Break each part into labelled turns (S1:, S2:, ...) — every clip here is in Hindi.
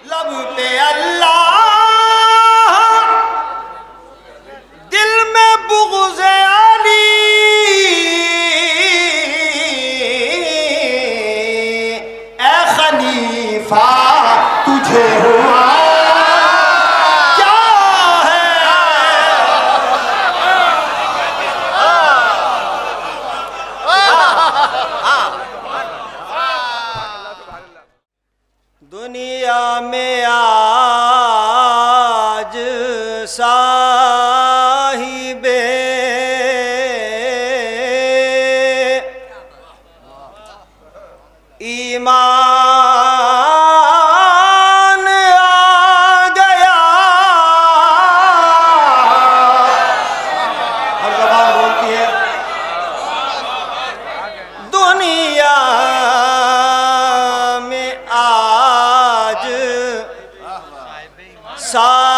S1: लब पे अल्लाह, दिल में बुग़्ज़ अली, ए खलीफा तुझे हुआ क्या है। दुनिया में आज साहिबे ईमान आ गया। हर ज़बान बोलती है दुनिया में आज साहिबे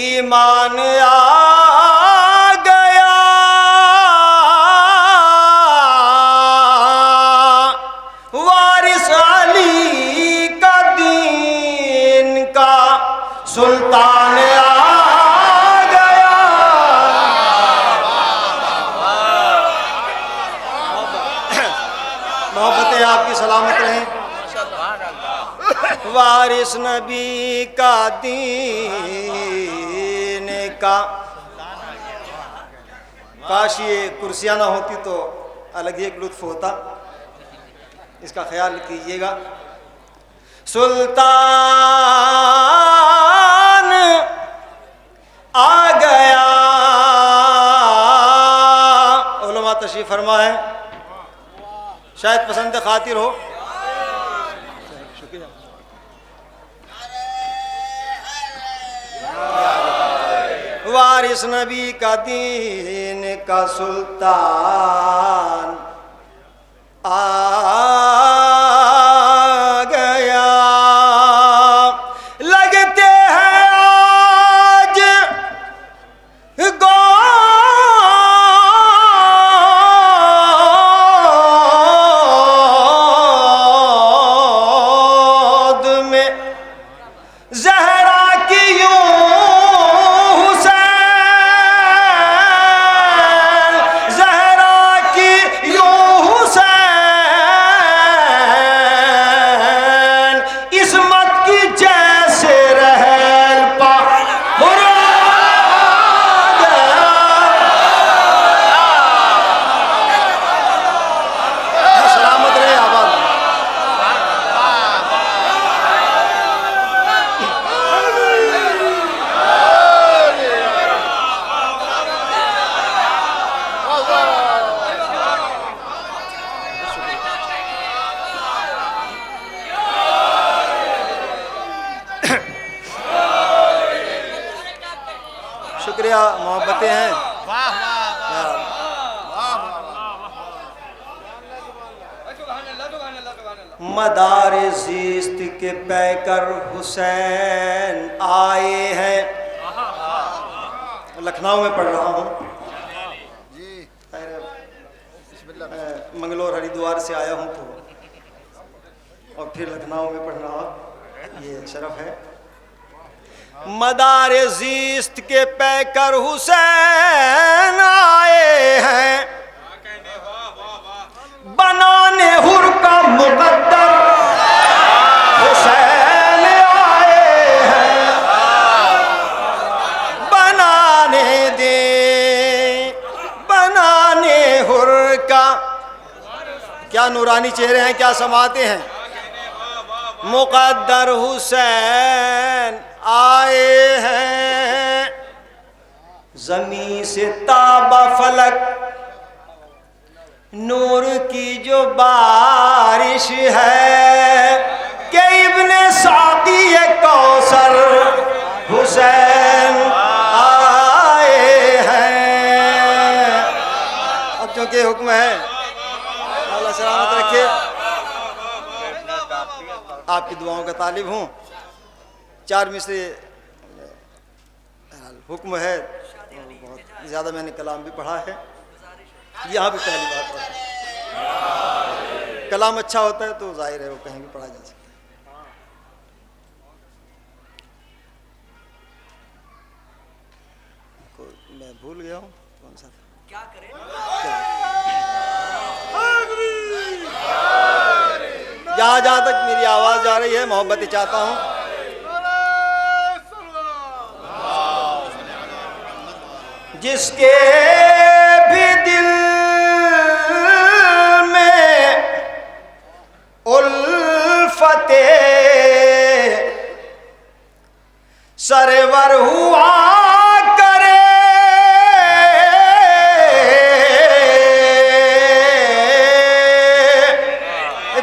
S1: ईमान आ गया। वारिस अली का दीन का सुल्तान आ गया। मोहब्बतें आपकी सलामत रहें। वारिस नबी का दीन का, काश ये कुर्सियाँ ना होती तो अलग ही एक लुत्फ होता, इसका ख्याल कीजिएगा। सुल्तान आ गया। उलमा तशरीफ फरमा है, शायद पसंद खातिर हो। वारिस नबी का दीन का सुल्तान आ गया। लगते हैं आज गोद में ज़हरा की यूं हुसैन, ज़हरा की यूं हुसैन, इस्मत की जैसे रहल पा सलामत रहे आबाद। शुक्रिया, मोहब्बतें हैं। मदारे ज़ीस्त के पैकर हुसैन आए हैं। लखनऊ में पढ़ रहा हूँ, मंगलोर हरिद्वार से आया हूँ तो और फिर लखनऊ में पढ़ना ये शरफ है। मदारे ज़ीस्त के पैकर हुसैन आए हैं, बनाने हुर का मुकद्दर हुसैन आए हैं। बनाने दे, बनाने हुर का, क्या नूरानी चेहरे हैं, क्या समाते हैं। मुकद्दर हुसैन आए हैं। ज़मीं से ताबा फलक नूर की जो बारिश है, कि इब्ने सादी कौसर हुसैन आए हैं। अब चूंकि हुक्म है, अल्लाह सलामत रखे। आपकी दुआओं का तालिब हूँ। 4 मिसरे हुक्म है, बहुत ज़्यादा मैंने कलाम भी पढ़ा है। यहाँ भी पहली बार पढ़ा। कलाम अच्छा होता है तो जाहिर है वो कहीं भी पढ़ा जा सकता है। मैं भूल गया हूँ कौन सा क्या करें। जहाँ जहाँ तक मेरी आवाज जा रही है मोहब्बत चाहता हूँ। जिसके भी दिल में उल्फते सरवर हुआ करे,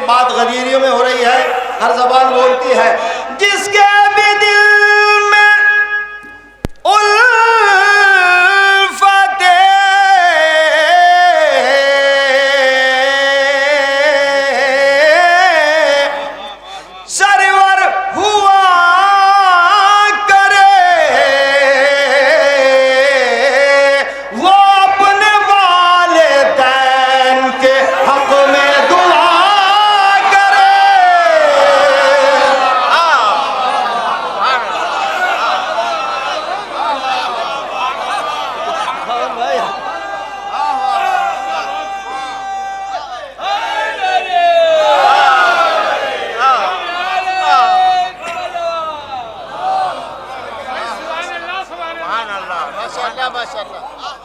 S1: बात गदीरियों में हो रही है, हर जबान बोलती है। जिसके भी दिल में उल्फते सरवर हुआ करे, वो अपने वालिदैन के हक में दुआ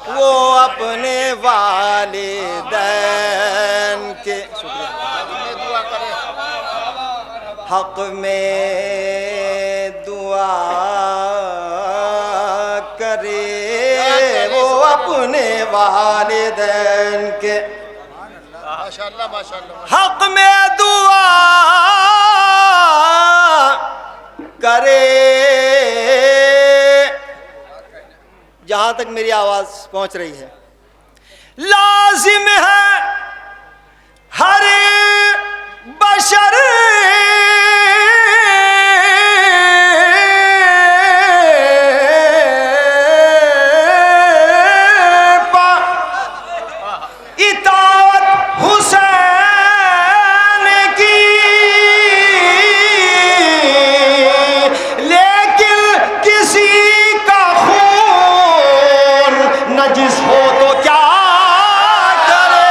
S1: वो अपने वालिदैन के हक में दुआ करे, वो अपने वालिदैन के हक में दुआ करे। जहां तक मेरी आवाज पहुंच रही है, लाजिम है हर बशर इताअत हुसैन की, लेकिन किसी का नजिस हो तो क्या करे।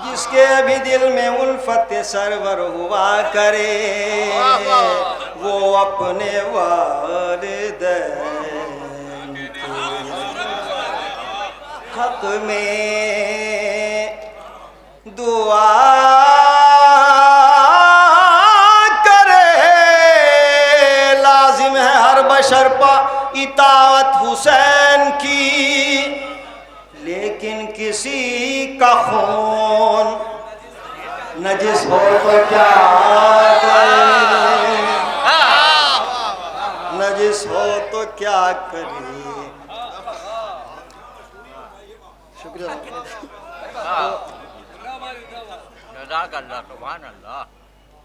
S1: जिसके भी दिल में उल्फत सरवर हुआ करे, वो अपने वालिदैन के हक में दुआ करे। लाजिम है हर बशर पर इताअत हुसैन की, लेकिन किसी का खून नजिस हो तो क्या करे, नजिस हो तो क्या करे। शुक्रिया।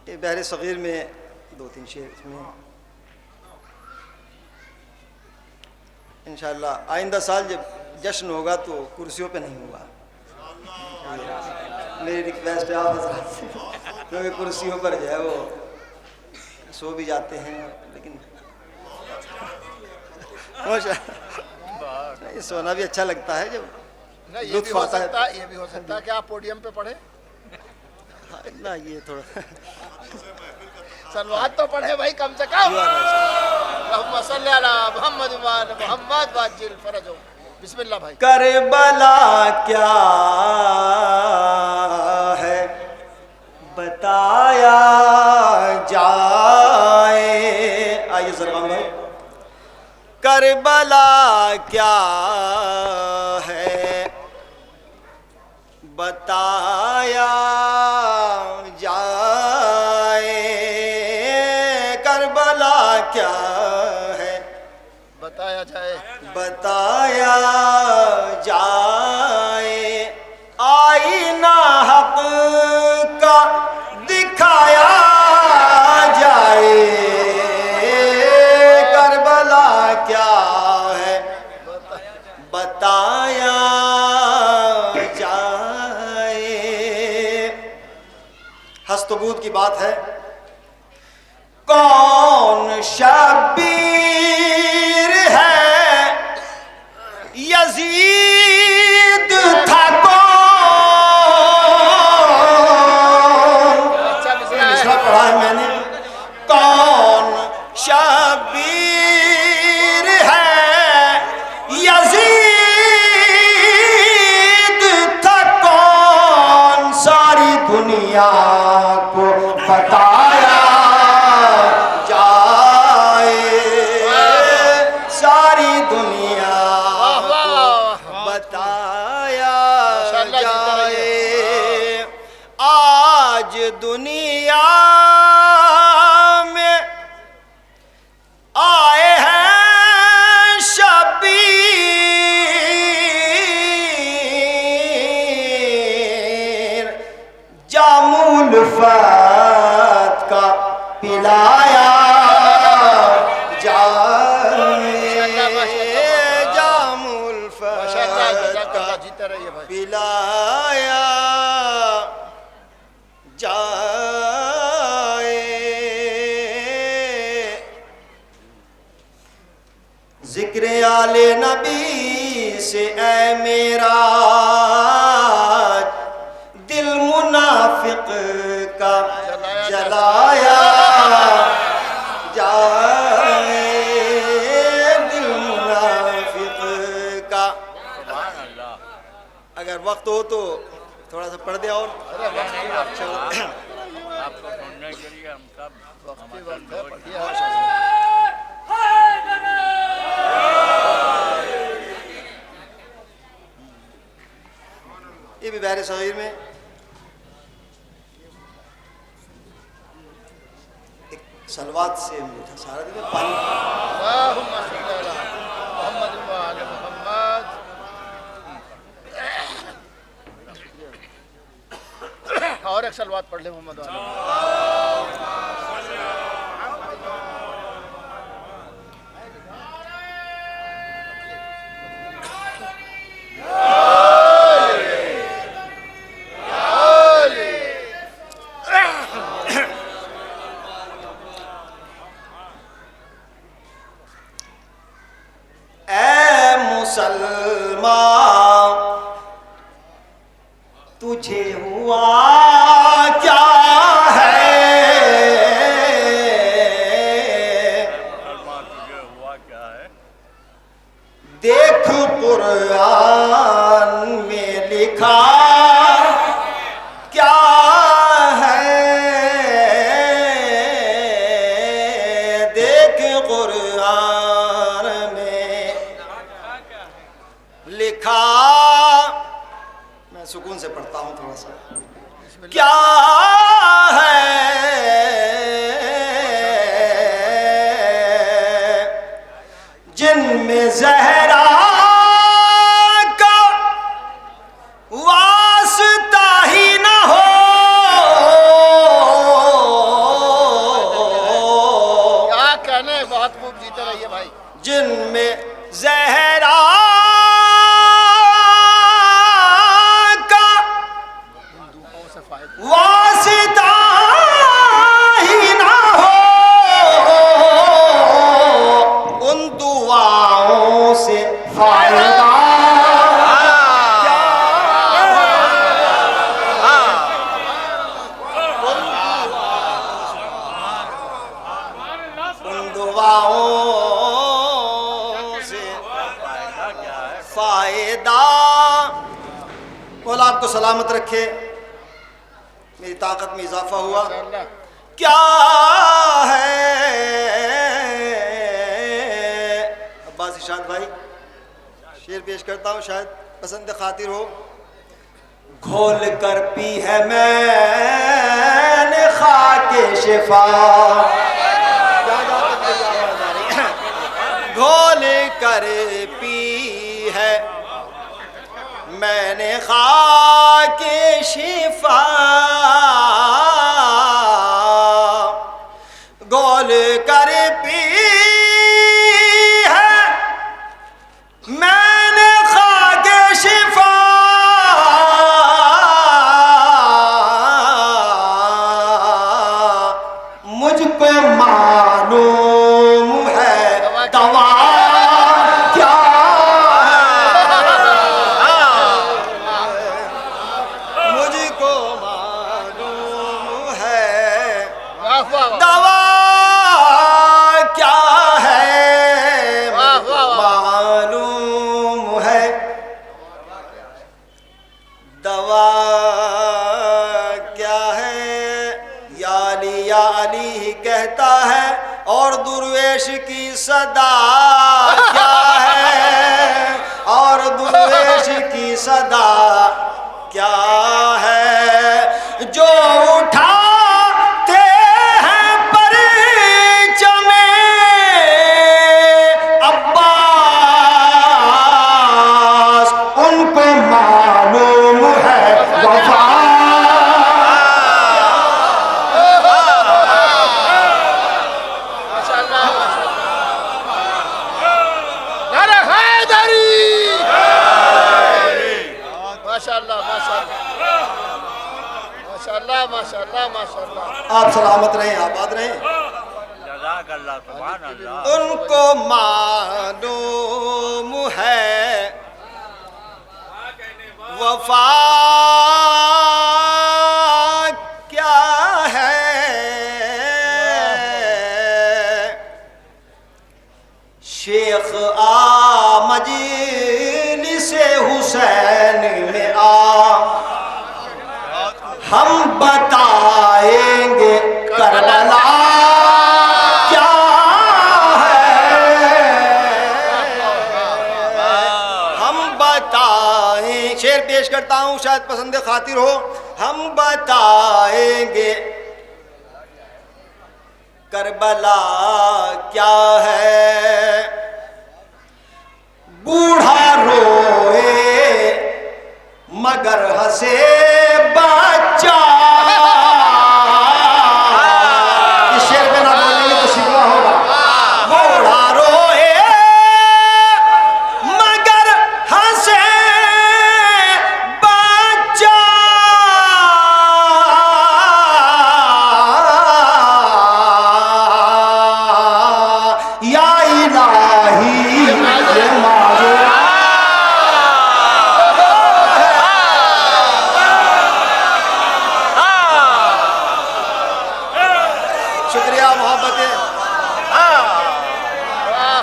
S1: ये बहरे सगीर में 2-3 शेर इसमें इंशाअल्लाह आइंदा साल जब जश्न होगा तो कुर्सियों पे नहीं होगा। मेरी रिक्वेस्ट है आप हजरात से, क्योंकि कुर्सियों पर जो है वो सो भी जाते हैं, लेकिन नहीं सोना भी अच्छा लगता है जब लुत्फ आता है।
S2: ये भी हो सकता है कि आप पोडियम पे पढ़े
S1: ना, ये थोड़ा
S2: सलवात तो पढ़े भाई कम से कम। मोहम्मद वाजिल फरज हो। बिस्मिल्लाह भाई।
S1: करबला क्या है बताया जाए। आइए सरमान भाई। करबला क्या है बताया जाए। करबला क्या है
S2: बताया जाए।
S1: बताया जाए। आईना हक का दिखाया जाए। करबला क्या है बताया जाए। हस्तबूत की बात है। कौन शबीर है यजीद था कौन। मिसरा पढ़ा है मैंने। कौन शबीर है यजीद था कौन। सारी दुनिया को बताया जाए। सारी दुनिया बताया जाए। आज दुनिया में आए हैं शबीर। जामुल फत का पिलाया जाए। जामुल फत का पिलाया जाए। जिक्र आले नबी से ऐ मेरा दिल मुनाफिक का जलाया जाए। दिल मुनाफिक का। अगर वक्त हो तो थोड़ा सा पढ़ दे और
S3: आपको सुनने के लिए हम सब
S1: ये भी बहरे सगीर में एक सलवात से मीठा सारा दिन पानी।
S2: और एक सलवात पढ़ ले मोहम्मद वाले।
S1: मुसलमान तुझे हुआ क्या है।
S3: तुझे हुआ क्या है।
S1: देख कुरान में लिखा क्या है। देख कुरान में लिखा। मैं सुकून से पढ़ता हूँ थोड़ा सा। क्या है जिनमें ज़हरा का वास्ता ही न हो।
S2: क्या कहने, बहुत खूब जीते रहिए भाई।
S1: जिनमें ज़हरा आपको सलामत रखे, मेरी ताकत में इजाफा हुआ।
S2: माशाअल्लाह।
S1: क्या है अब्बास इरशाद भाई, शेर पेश करता हूँ, शायद पसंद खातिर हो। घोल कर पी है मैंने खाके शिफा, घोल कर पी है मैंने खाके शिफा, घोल कर पी है मैंने खाके शिफा, मुझको मालूम है दवा क्या है, मुझको मालूम है
S2: वाह वाह वाह।
S1: दवा क्या है,
S2: वाह, वाह, वाह।
S1: मालूम है दवा क्या है। या अली ही कहता है और दुर्वेश की सदा क्या है, और दुर्वेश की सदा क्या है, जो उठाते हैं परचमे अब्बास, उनको मालूम है वफा।
S2: माशाअल्लाह माशाअल्लाह। नारे हैदरी। माशाअल्लाह माशाअल्लाह माशाअल्लाह माशाअल्लाह माशाअल्लाह।
S1: आप सलामत रहें, आबाद रहें।
S3: जज़ाकल्लाह, सुभान अल्लाह।
S1: उनको मालूम है वफा क्या है, शेख आ मजलिस हुसैन में आ, हम बताएंगे करबला क्या है, हम बताएं। शेर पेश करता हूँ, शायद पसंद खातिर हो। हम बताएंगे करबला क्या है, बूढ़ा रोए मगर हंसे बच्चा। इस शेर पे ना बोलेंगे तो शिकवा होगा। बूढ़ा रोए मगर हंसे बच्चा, या इलाही ये मालूम शुक्रिया मोहब्बतें।
S2: वाह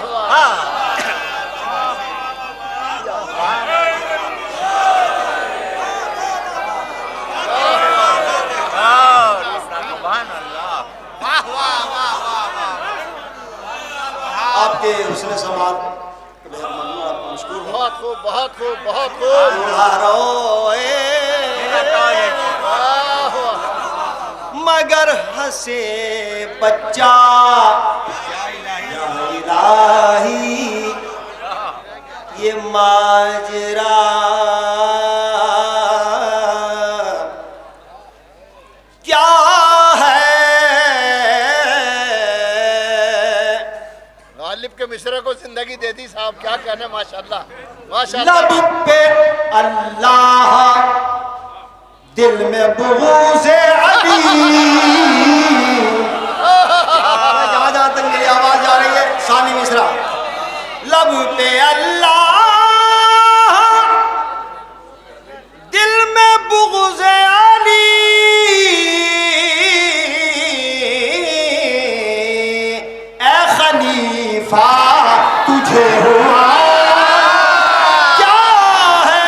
S2: वाह।
S3: सुभान अल्लाह।
S2: वाह वाह वाह वाह वाह।
S1: आपके हुस्न समाल आपको मशकूर हूँ।
S2: बहुत खूब बहुत खूब बहुत खूब।
S1: बूढ़ा रोए
S2: वाह वाह।
S1: मगर हंसे बच्चा, या इलाही ये माजरा क्या है।
S2: गालिब के मिश्रा को जिंदगी दे दी साहब, क्या कहने। माशाअल्लाह माशाअल्लाह।
S1: लब पे अल्लाह, दिल में बुग़्ज़-ए अली। जहाँ जहाँ तक मेरी आवाज जा रही है, सानी मिश्रा। लब पे अल्लाह, दिल में बुग़्ज़-ए अली, ए खलीफा तुझे हुआ क्या है,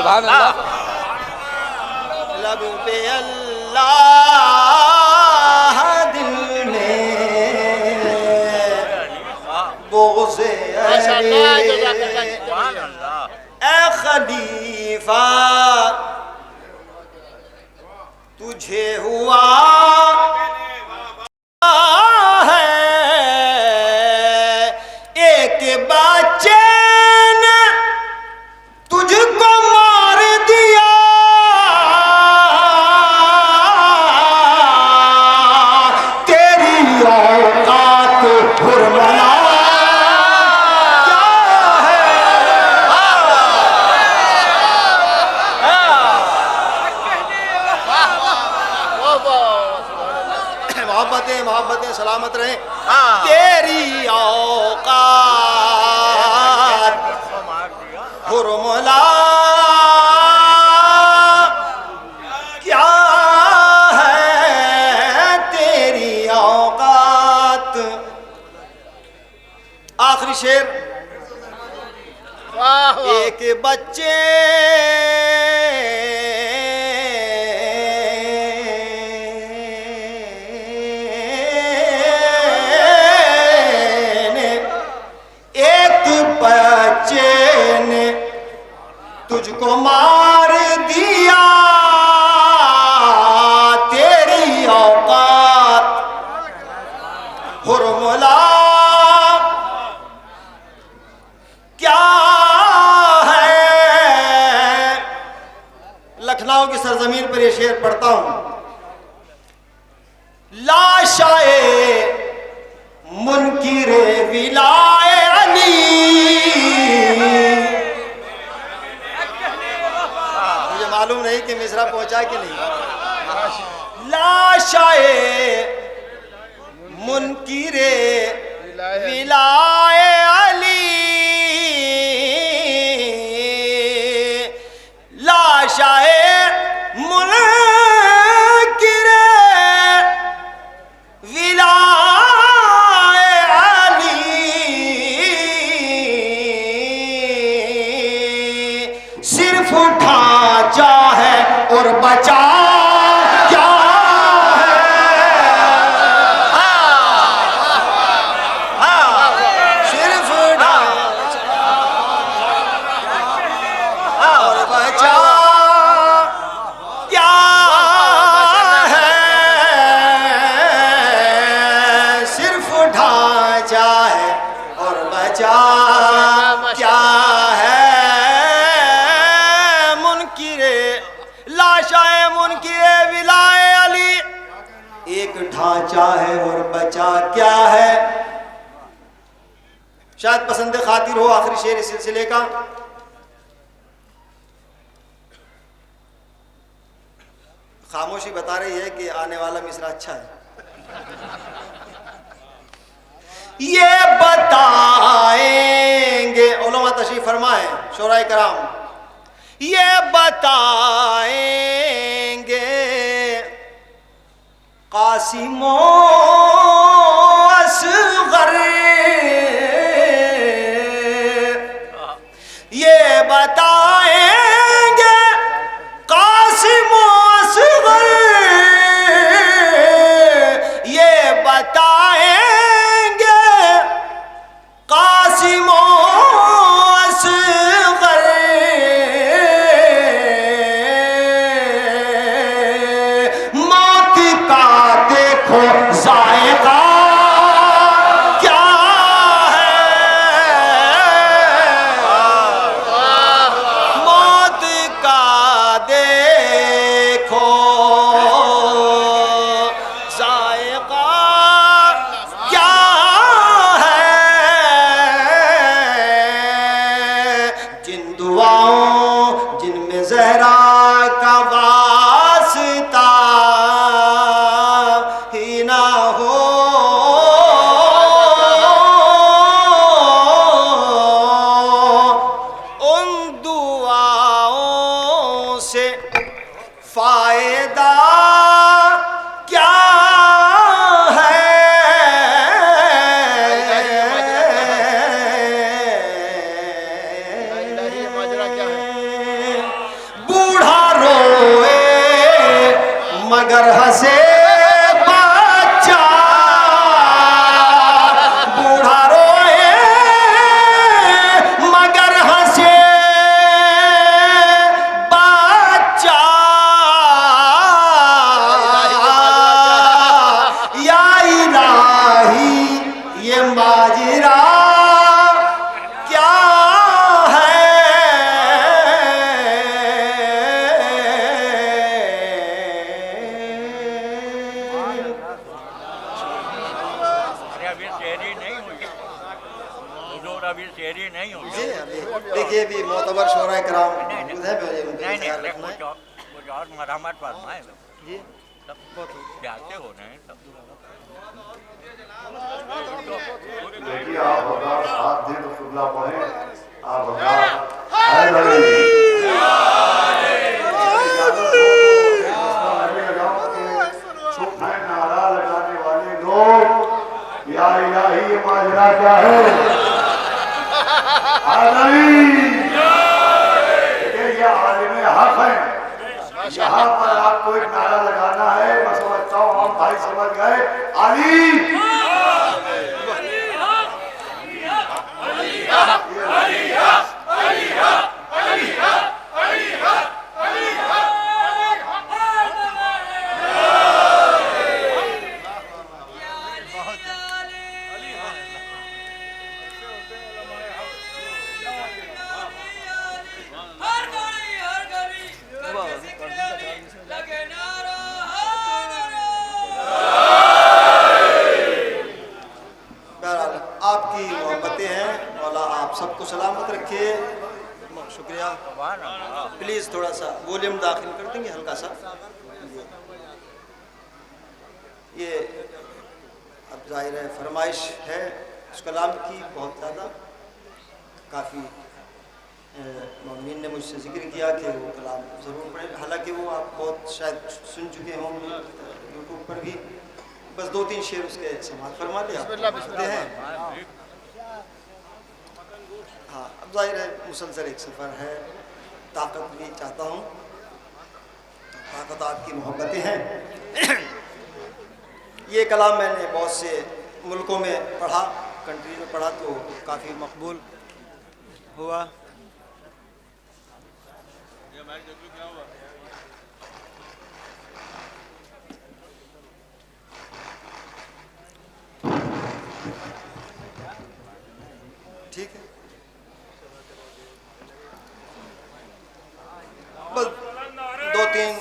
S4: सुभान अल्लाह।
S1: लब पे अल्लाह दिल में बोज़े
S2: माशाअल्लाह, जज़ाकल्लाह।
S3: सुभान अल्लाह।
S1: ए खलीफा तुझे हुआ है एक बच्चे ने तुझको मार दिया, तेरी औकात हुरमला मोहब्बतें मोहब्बतें सलामत रहे। तेरी औकात हुरमला क्या है, तेरी औकात। आखिरी शेर।
S2: वाह वाह।
S1: एक बच्चे ने तुझको मार दिया, तेरी औकात हुरमला क्या है। लखनऊ की सरजमीन पर यह शेर पढ़ता हूं। लाशाए मुनकिरे विलाए अली, मुझे मालूम नहीं कि मिसरा पहुंचा कि नहीं। लाशाए मुनकिरे विलाए अली, लाशाए मुनकिरे विलाए अली, सिर्फ ढांचा है और बचा क्या है। सिर्फ ढांचा और बचा क्या है, सिर्फ ढांचा है और बचा क्या है। मुनकिरे लाशाए मुनकिरे विलाए अली, एक ढांचा है और बचा क्या है। शायद पसंद खातिर हो आखिरी शेर इस सिलसिले का। खामोशी बता रही है कि आने वाला मिसरा अच्छा है। ये बताएंगे उलमा तशरीफ फरमाए शोराए कराम, ये बताएंगे कासिमो असगर, ये बताएंगे कासिमो असगर, ये बताएंगे कासिमो असगर, मौत का देखो जायका हंसे बच्चा, बूढ़ा रोए मगर हंसे बच्चा। या इलाही ये माजरा क्या है।
S3: अरे अभी शेरी नहीं हुई, हुजूर अभी शेरी नहीं हुई।
S1: जी अभी देखिए भी मोतबर शोरा कराम मौजूद है, मुझे उनका
S3: नहीं
S1: ख्याल
S3: नहीं,
S1: रखना है।
S3: कुछ और मरहमत फरमाए,
S1: जी
S3: सब जाते हो रहे हैं सब।
S4: देखिए आप होगा हाथ दे तो शुक्ला पढ़े, आप होगा हैदरी नारा लगाने वाले लोग या इलाही ये माजरा क्या है। हैदरी ये आलिम हक है, यहाँ पर आपको एक नारा लगाना है। मैं समझता हूँ हम भाई समझ गए। अली
S1: बहरहाल आपकी मोहब्बतें हैं, मौला आप सबको सलामत रखे। शुक्रिया।
S3: सुभान अल्लाह।
S1: प्लीज़ थोड़ा सा वॉल्यूम दाखिल कर देंगे हल्का सा। ये अब जाहिर है फरमाइश है उस कलाम की बहुत ज़्यादा। काफ़ी मौमीन ने मुझसे जिक्र किया कि वो कलाम ज़रूर पढ़ें, हालांकि वो आप बहुत शायद सुन चुके होंगे यूट्यूब पर भी। बस 2-3 शेर उसके समाप्त फरमा लिया हैं। हाँ अब जाहिर है मुसलसल एक सफ़र है, ताकत भी चाहता हूँ, ताकत आपकी मोहब्बतें हैं। ये कलाम मैंने बहुत से मुल्कों में पढ़ा, कंट्री में पढ़ा तो काफ़ी मकबूल हुआ। ठीक है, बस 2-3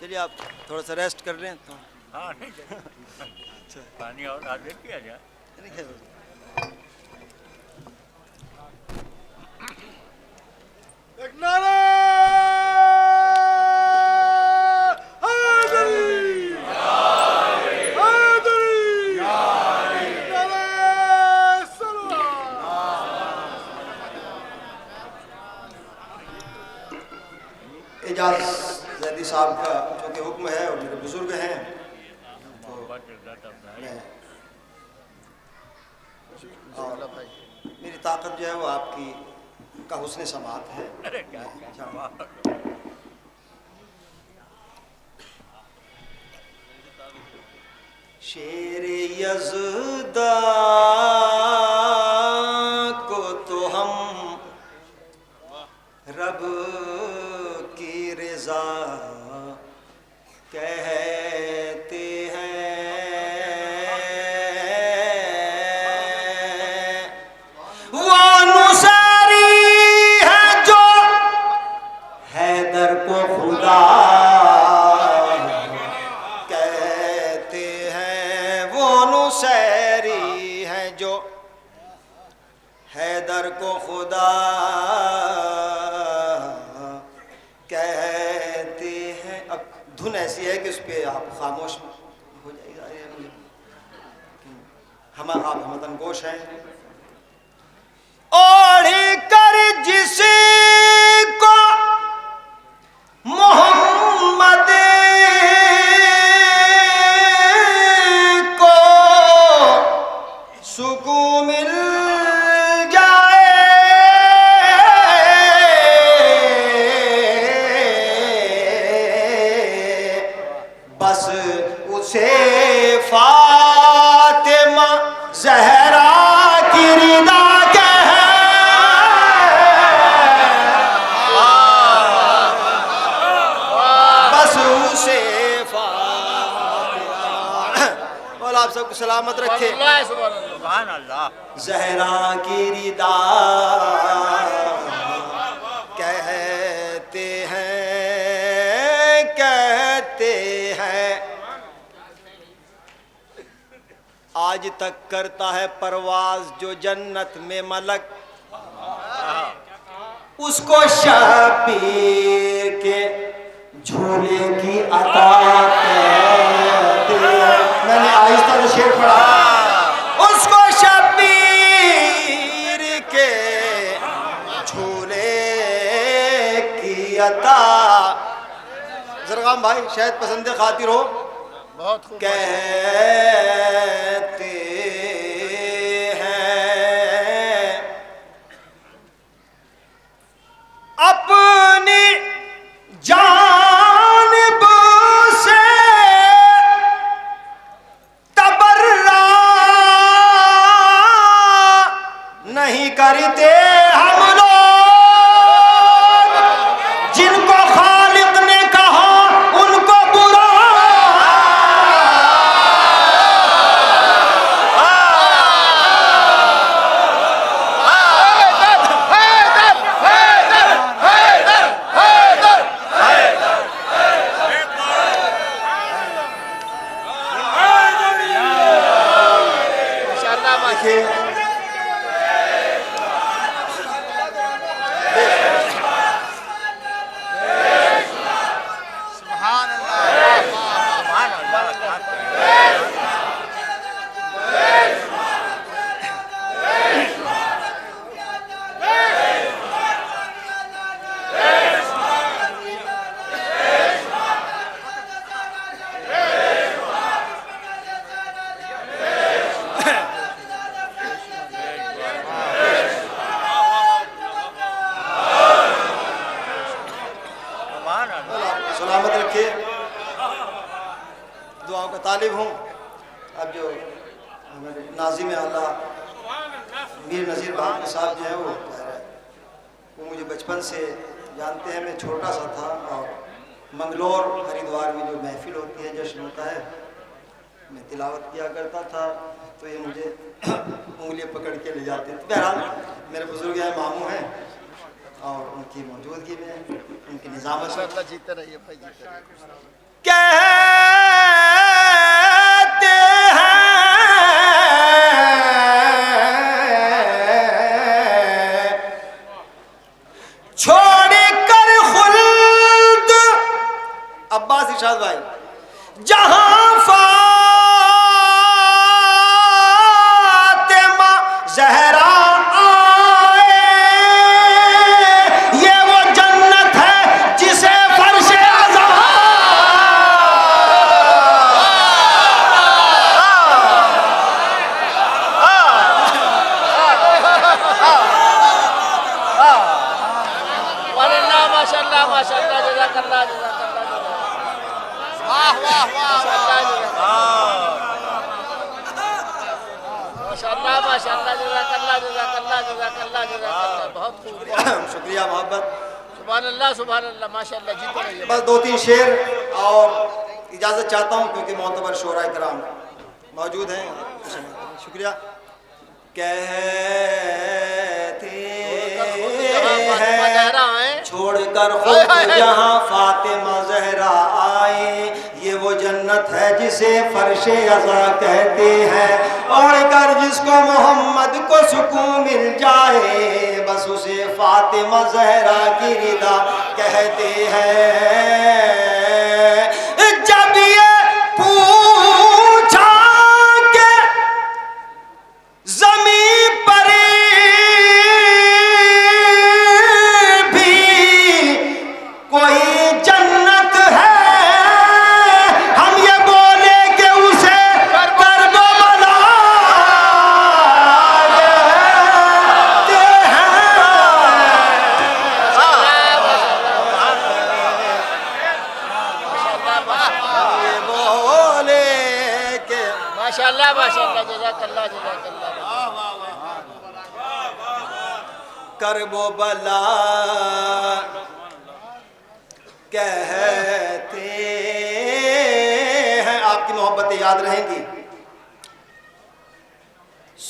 S1: चलिए आप थोड़ा सा रेस्ट कर रहे हैं तो
S3: हाँ नहीं पानी और आगे किया जाए।
S2: एक नारा
S1: एजाज जैदी साहब का चूँकि हुक्म है और मेरे बुजुर्ग हैं तो मैं और मेरी ताकत जो है वो आपकी का हुस्न समात है।
S3: अरे क्या क्या बात।
S1: शेर यज़दा को तो हम रब की रज़ा कहते हैं। वो नुसारी है जो हैदर को खुदा कहते हैं। वो नुसारी है जो हैदर को खुदा कहते हैं। अब धुन ऐसी है कि उस पर आप खामोश हो जाएगा। हम आप हमतन गोश हैं। ओढ़ कर जिसे को मोहम्मद को सुकून मिल जाए। सबको सलामत रखे।
S3: सुभान अल्लाह।
S1: ज़हरा की रिदा कहते हैं आज तक करता है परवाज जो जन्नत में मलक, उसको शबीर के झूले की अता कहते हैं। मैंने आहिस्ता से शेर पढ़ा। उसको शबीर के झूले की अता। जरगाम भाई शायद पसंद खातिर हो।
S2: बहुत खूब।
S1: कहते हैं अपनी जानिब से तबर्रा नहीं करते हम लोग, जिनको खालिक ने कहा उनको बुरा। सलामत रखे। दुआओं का तालिब हूँ। अब जो हमारे नाज़िम आला मीर नज़ीर बहादुर साहब जो है वो मुझे बचपन से जानते हैं। मैं छोटा सा था और मंगलोर हरिद्वार में जो महफिल होती है, जश्न होता है, मैं तिलावत किया करता था, तो ये मुझे उंगलियां पकड़ के ले जाते थे। बहरहाल मेरे बुजुर्ग हैं, मामू हैं और उनकी मौजूदगी में उनकी निजामत से
S2: जीते रहिए भाई, जीते रहिए।
S1: कहते हैं छोड़ कर खुल्द अब्बास इरशाद भाई जहां फातिमा ज़हरा
S2: बहुत खूब।
S1: शुक्रिया मोहब्बत।
S2: सुभान अल्लाह माशाअल्लाह। जीते रहिए।
S1: बस 2-3 शेर और इजाज़त चाहता हूँ क्योंकि मोतबर शोरा कराम मौजूद हैं। शुक्रिया। कहते हैं छोड़कर खुद जहाँ फातिमा ज़हरा आए, ये वो जन्नत है जिसे फर्शे अज़ा कहते हैं। और कर जिसको मोहम्मद को सुकून मिल जाए, बस उसे फातिमा ज़हरा की रिदा कहते हैं। जब ये पूछा के ज़मीन पर भी कोई जन्नत है, हम ये बोले कि उसे करबला कहते हैं। ये बोले कि
S2: माशाअल्लाह माशाअल्लाह। जज़ाकल्लाह जज़ाकल्लाह।
S1: करबला कहते हैं। आपकी मोहब्बतें याद रहेंगी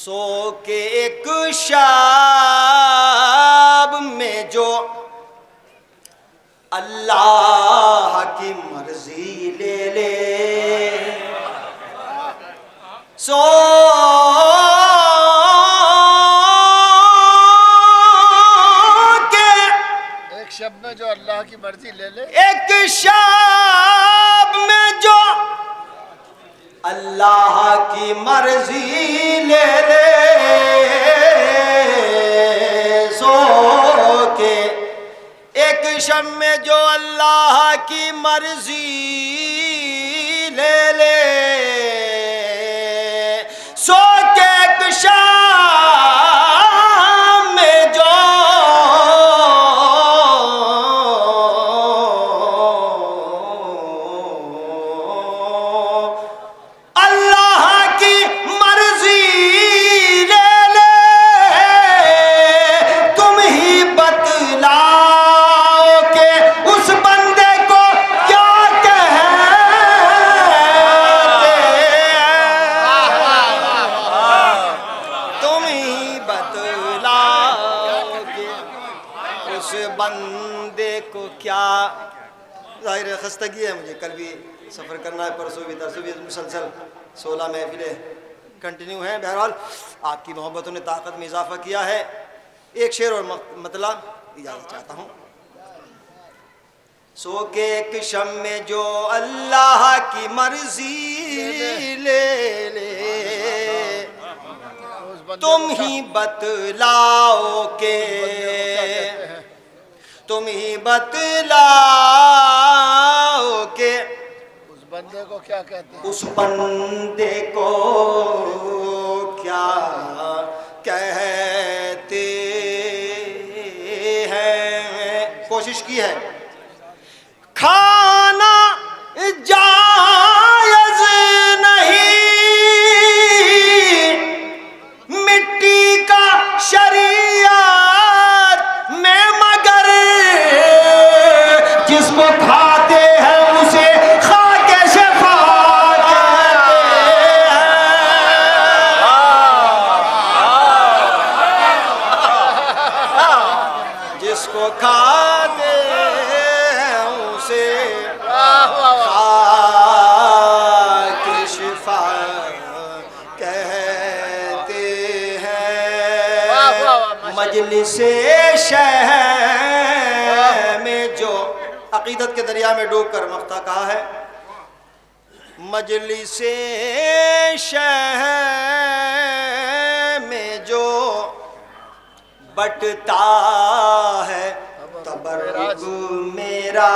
S1: सो के एक शाब में जो अल्लाह की मर्जी ले ले, सो के
S2: एक शब में जो अल्लाह की मर्जी ले ले,
S1: एक शाब में जो अल्लाह की मर्जी ले ले, सो के एक शब में जो अल्लाह की मर्जी ले ले, सो के एक शाम में जो बंदे को क्या, जाहिर है खस्तगी है मुझे, कल भी सफ़र करना है, परसों भी तरसों भी, मुसलसल 16 महफिलें कंटिन्यू हैं। बहरहाल आपकी मोहब्बतों ने ताकत में इजाफा किया है। एक शेर और मतला इजाज़त चाहता हूँ। सो के एक शम में जो अल्लाह की मर्जी ले ले, तुम ही बतलाओ के, तुम ही बतलाओ के
S2: उस बंदे को क्या कहते हैं,
S1: उस बंदे को क्या कहते हैं। कोशिश की है खाना जायज़ नहीं, मिट्टी का शरीयत में, मगर जिसको खाते हैं उसे खा के शफा कहते हैं। जिसको खाते हैं उसे खा के शफा कहते हैं। मजलिसे शहर में जो अकीदत के दरिया में डूबकर मख्ता कहा है, मजलिसे शहर में जो बटता है तबर्रुक मेरा,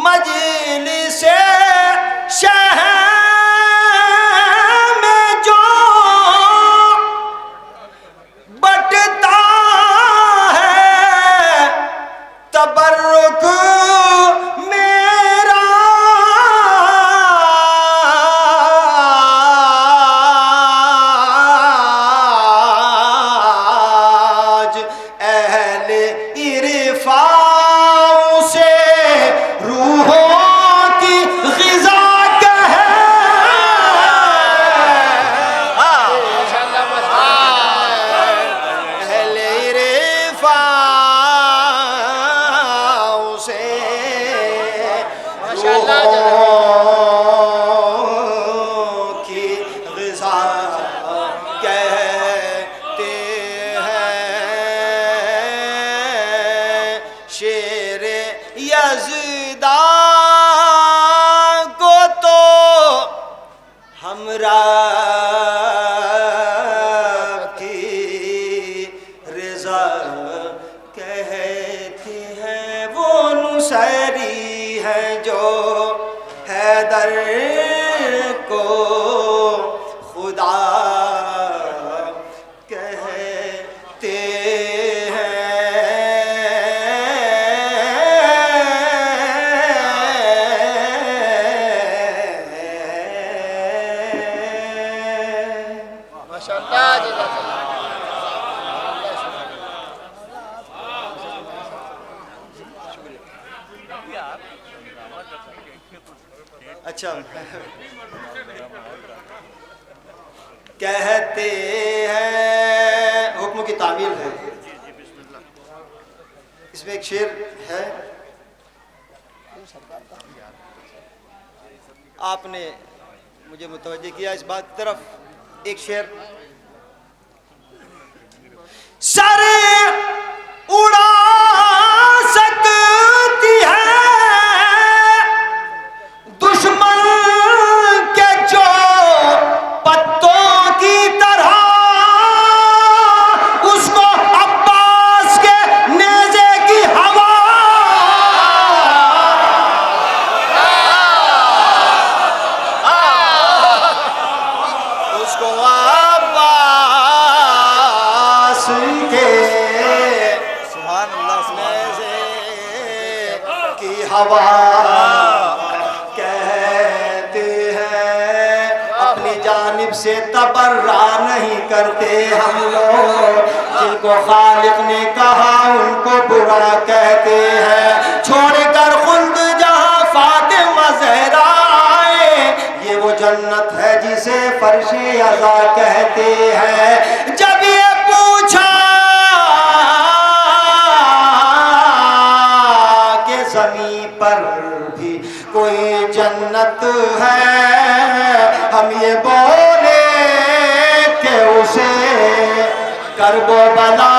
S1: मजलिसे शहर में जो बटता है तबर्रुक मेरा, आज अहले इरफान से रूहों की ग़िज़ा कहे, अहले इरफान से रूहों की ग़िज़ा कहते हैं। शेर यज़दा को तो हमरा की रज़ा कहते हैं। वो नुसैरी है जो हैदर को खुदा कहते हैं।
S2: माशाअल्लाह जज़ाकल्लाह।
S1: अच्छा कहते हैं, हुक्म की तामील है। इसमें एक शेर है, आपने मुझे मुतवज्जे किया इस बात की तरफ। एक शेर, सर उड़ा सकती है दुश्मन के जो पत्तों की तरह, उसको अब्बास के नेज़े की हवा, उसको अब्बास के सुभान अल्लाह नेज़े की हवा कहते हैं। अपनी जानिब से तबर्रा नहीं करते हम लोग, जिनको खालिक ने कहा उनको बुरा कहते हैं। छोड़कर खुल्द जहां फातिमा ज़हरा आए, ये वो जन्नत है जिसे फर्शे अज़ा कहते हैं। जब ये पूछा कि ज़मीं पर भी कोई जन्नत है, हम ये बोले कि उसे कर्बो बला